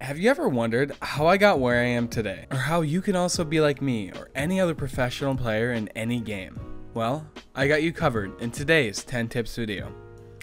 Have you ever wondered how I got where I am today? Or how you can also be like me or any other professional player in any game? Well, I got you covered in today's 10 tips video.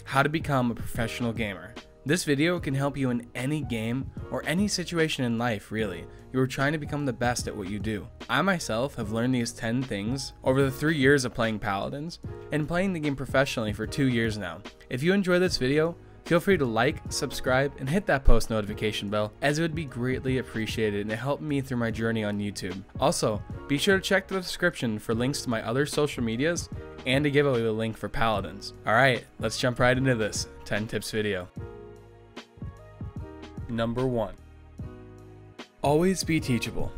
How to become a professional gamer. This video can help you in any game or any situation in life really. You are trying to become the best at what you do. I myself have learned these 10 things over the 3 years of playing Paladins and playing the game professionally for 2 years now. If you enjoy this video, feel free to like, subscribe, and hit that post notification bell, as it would be greatly appreciated and it helped me through my journey on YouTube. Also, be sure to check the description for links to my other social medias and to give away the link for Paladins. Alright, let's jump right into this 10 tips video. Number 1. Always be teachable.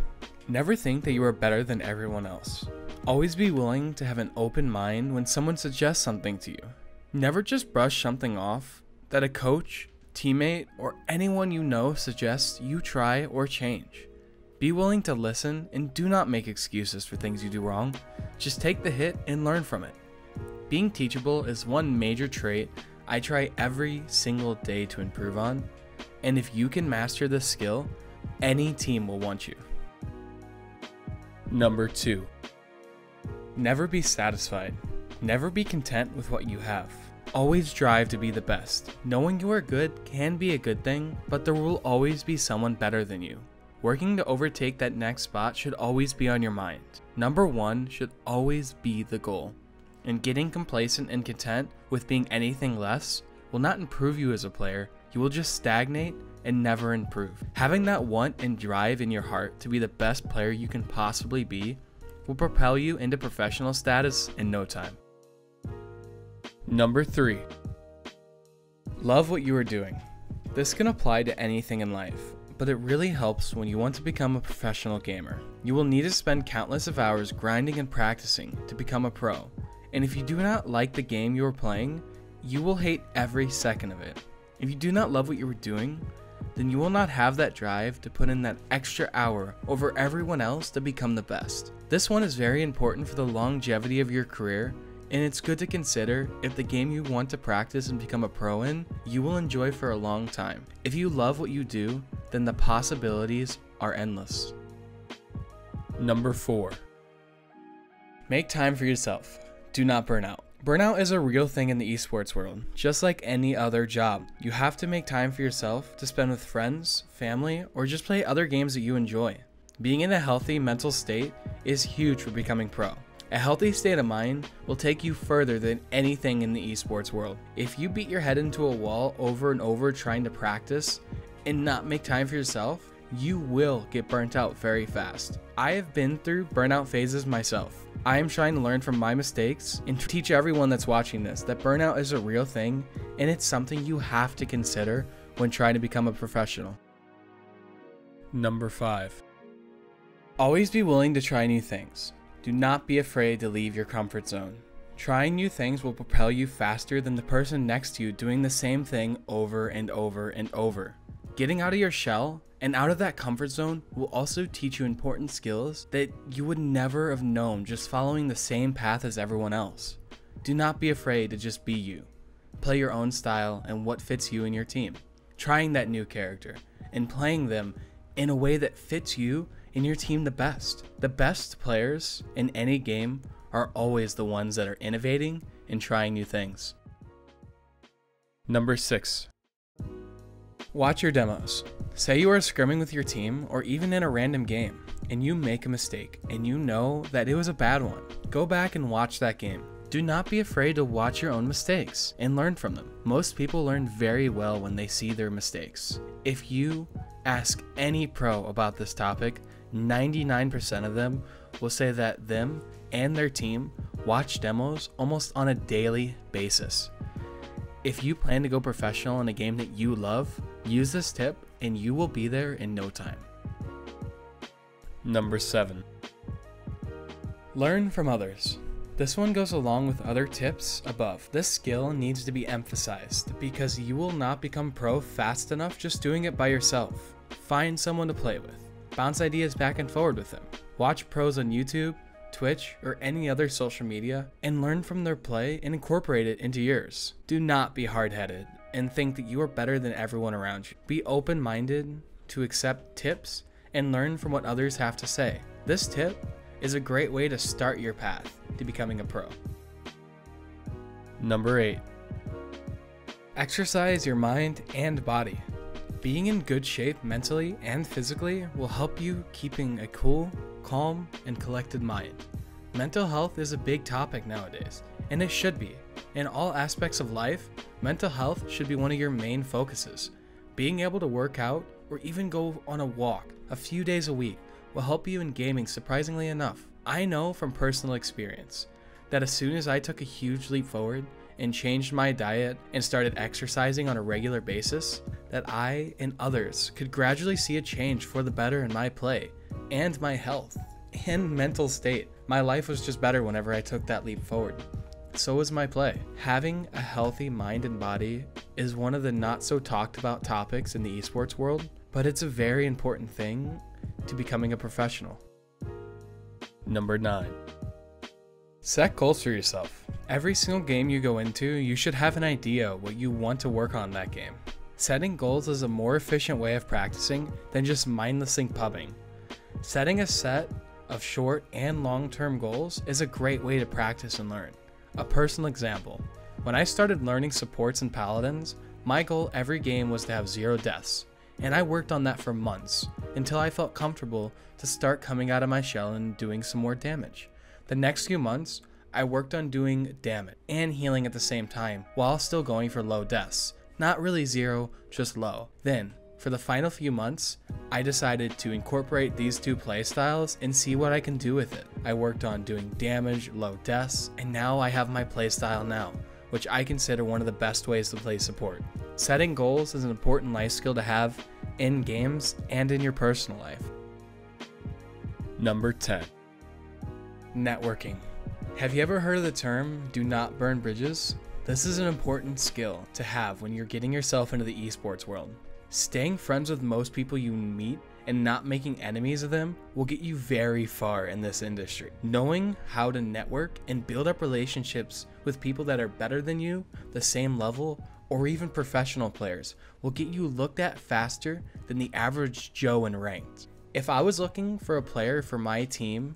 Never think that you are better than everyone else. Always be willing to have an open mind when someone suggests something to you. Never just brush something off that a coach, teammate, or anyone you know suggests you try or change. Be willing to listen and do not make excuses for things you do wrong. Just take the hit and learn from it. Being teachable is one major trait I try every single day to improve on, and if you can master this skill, any team will want you. Number 2. Never be satisfied. Never be content with what you have. Always strive to be the best. Knowing you are good can be a good thing, but there will always be someone better than you. Working to overtake that next spot should always be on your mind. Number 1 should always be the goal. And getting complacent and content with being anything less will not improve you as a player. You will just stagnate and never improve. Having that want and drive in your heart to be the best player you can possibly be will propel you into professional status in no time. Number 3. Love what you are doing. This can apply to anything in life, but it really helps when you want to become a professional gamer. You will need to spend countless of hours grinding and practicing to become a pro, and if you do not like the game you are playing, you will hate every second of it. If you do not love what you are doing, then you will not have that drive to put in that extra hour over everyone else to become the best. This one is very important for the longevity of your career, and it's good to consider if the game you want to practice and become a pro in, you will enjoy for a long time. If you love what you do, then the possibilities are endless. Number 4. Make time for yourself. Do not burn out. Burnout is a real thing in the esports world. Just like any other job, you have to make time for yourself to spend with friends, family, or just play other games that you enjoy. Being in a healthy mental state is huge for becoming pro. A healthy state of mind will take you further than anything in the esports world. If you beat your head into a wall over and over trying to practice and not make time for yourself, you will get burnt out very fast. I have been through burnout phases myself. I am trying to learn from my mistakes and to teach everyone that's watching this that burnout is a real thing and it's something you have to consider when trying to become a professional. Number 5. Always be willing to try new things. Do not be afraid to leave your comfort zone. Trying new things will propel you faster than the person next to you doing the same thing over and over and over. Getting out of your shell and out of that comfort zone will also teach you important skills that you would never have known just following the same path as everyone else. Do not be afraid to just be you. Play your own style and what fits you and your team. Trying that new character and playing them in a way that fits you and your team the best. The best players in any game are always the ones that are innovating and trying new things. Number 6. Watch your demos. Say you are scrimming with your team or even in a random game and you make a mistake and you know that it was a bad one. Go back and watch that game. Do not be afraid to watch your own mistakes and learn from them. Most people learn very well when they see their mistakes. If you ask any pro about this topic, 99% of them will say that them and their team watch demos almost on a daily basis. If you plan to go professional in a game that you love, use this tip and you will be there in no time. Number 7. Learn from others. This one goes along with other tips above. This skill needs to be emphasized because you will not become pro fast enough just doing it by yourself. Find someone to play with. Bounce ideas back and forward with them. Watch pros on YouTube, Twitch, or any other social media and learn from their play and incorporate it into yours. Do not be hard-headed and think that you are better than everyone around you. Be open-minded, to accept tips and learn from what others have to say. This tip is a great way to start your path to becoming a pro. Number 8. Exercise your mind and body. Being in good shape mentally and physically will help you keeping a cool, calm, and collected mind. Mental health is a big topic nowadays, and it should be. In all aspects of life, mental health should be one of your main focuses. Being able to work out or even go on a walk a few days a week will help you in gaming surprisingly enough. I know from personal experience that as soon as I took a huge leap forward and changed my diet and started exercising on a regular basis, that I and others could gradually see a change for the better in my play and my health and mental state. My life was just better whenever I took that leap forward. So was my play. Having a healthy mind and body is one of the not so talked about topics in the esports world, but it's a very important thing to becoming a professional. Number 9. Set goals for yourself. Every single game you go into, you should have an idea what you want to work on that game. Setting goals is a more efficient way of practicing than just mindlessly pubbing. Setting a set of short and long-term goals is a great way to practice and learn. A personal example, when I started learning supports and paladins, my goal every game was to have 0 deaths, and I worked on that for months until I felt comfortable to start coming out of my shell and doing some more damage. The next few months, I worked on doing damage and healing at the same time while still going for low deaths. Not really 0, just low. Then, for the final few months, I decided to incorporate these two playstyles and see what I can do with it. I worked on doing damage, low deaths, and now I have my playstyle now, which I consider one of the best ways to play support. Setting goals is an important life skill to have in games and in your personal life. Number 10. Networking. Have you ever heard of the term, do not burn bridges? This is an important skill to have when you're getting yourself into the esports world. Staying friends with most people you meet and not making enemies of them will get you very far in this industry. Knowing how to network and build up relationships with people that are better than you, the same level, or even professional players will get you looked at faster than the average Joe in ranked. If I was looking for a player for my team,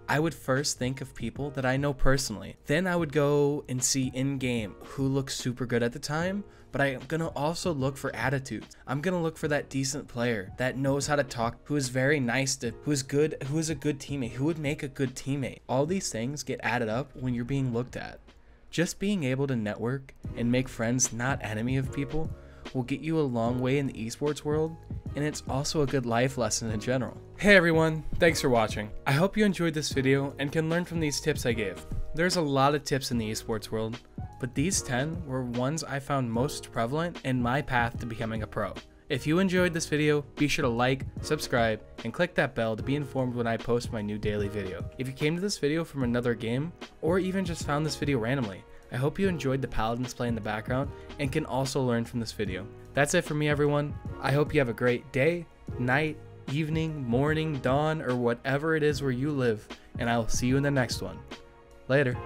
I would first think of people that I know personally. Then I would go and see in-game who looks super good at the time, but I'm gonna also look for attitudes. I'm gonna look for that decent player that knows how to talk, who is very nice to, who is a good teammate, who would make a good teammate. All these things get added up when you're being looked at. Just being able to network and make friends, not enemy of people, will get you a long way in the esports world, and it's also a good life lesson in general. Hey everyone, thanks for watching. I hope you enjoyed this video and can learn from these tips I gave. There's a lot of tips in the esports world, but these 10 were ones I found most prevalent in my path to becoming a pro. If you enjoyed this video, be sure to like, subscribe, and click that bell to be informed when I post my new daily video. If you came to this video from another game, or even just found this video randomly, I hope you enjoyed the paladins play in the background and can also learn from this video. That's it for me everyone. I hope you have a great day, night, evening, morning, dawn, or whatever it is where you live, and I will see you in the next one. Later.